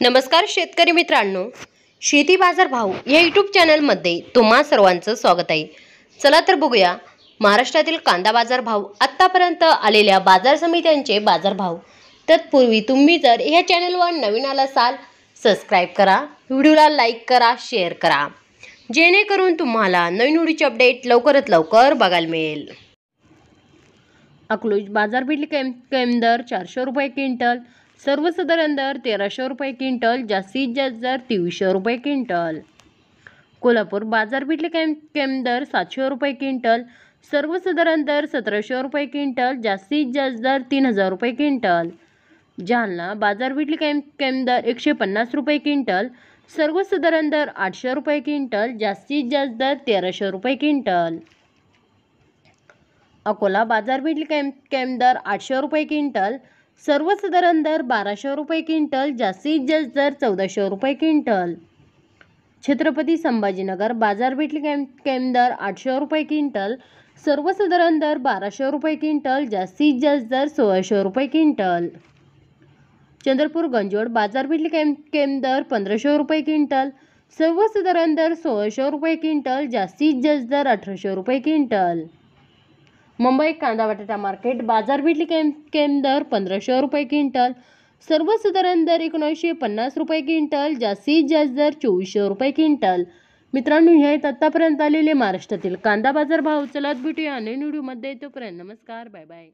नमस्कार शेतकरी मित्रांनो, शेती बाजार भाव या यूट्यूब चॅनलमध्ये तुम्हा सर्वांचं स्वागत आहे। चला तर बघूया महाराष्ट्रातील कांदा बाजार भाव, आतापर्यंत आलेल्या बाजार समित्यांचे बाजार भाव। तत्पूर्वी तुम्ही जर या चॅनलवर नवीन आला असाल, सबस्क्राइब करा, व्हिडिओला लाईक करा, शेअर करा, जेणेकरून तुम्हाला नवीन व्हिडिओचे अपडेट लवकरात लवकर बघायला मिळेल। अकलूज बाजारपेठ कमी दर 400 रुपये क्विंटल, सर्वसाधारण दर 1300 रुपये क्विंटल, जास्तीत जास्त दर 2300 रुपये क्विंटल। कोल्हापूर बाजारपेठ कमी दर 700 रुपये क्विंटल, सर्वसाधारण दर 1700 रुपये क्विंटल, जास्तीत जास्त दर 3000 रुपये क्विंटल। जालना बाजारपेठ कमी दर 150 रुपये क्विंटल, सर्वसाधारण दर 800 रुपये क्विंटल, जास्तीत जास्त दर 1300 रुपये क्विंटल। अकोला बाजारपेठ कमी दर 800 रुपये क्विंटल, सर्वसाधारण दर 1200 रुपये क्विंटल, जास्तीत जास्त दर 1400 रुपये क्विंटल। छत्रपती संभाजीनगर बाजारपेठ कमी दर 800 रुपये क्विंटल, सर्वसाधारण दर 1200 रुपये क्विंटल, जास्तीत जास्त दर 1600 रुपये क्विंटल। चंद्रपूर गंजोड बाजारपेठ कमी दर 1500 रुपये क्विंटल, सर्वसाधारण दर 1600 रुपये क्विंटल, जास्तीत जास्त दर 1800 रुपये क्विंटल। मुंबई कांदा बटाटा मार्केट बाजारपेठ कमी दर 1500 रुपये क्विंटल, सर्वसाधारण दर 1950 रुपये क्विंटल, जास्तीत जास्त दर 2400 रुपये क्विंटल। मित्रांनो, हे आहेत आतापर्यंत आलेले महाराष्ट्रातील कांदा बाजार भाव। चला भेटूया नवीन व्हिडिओमध्ये, तोपर्यंत नमस्कार, बाय बाय।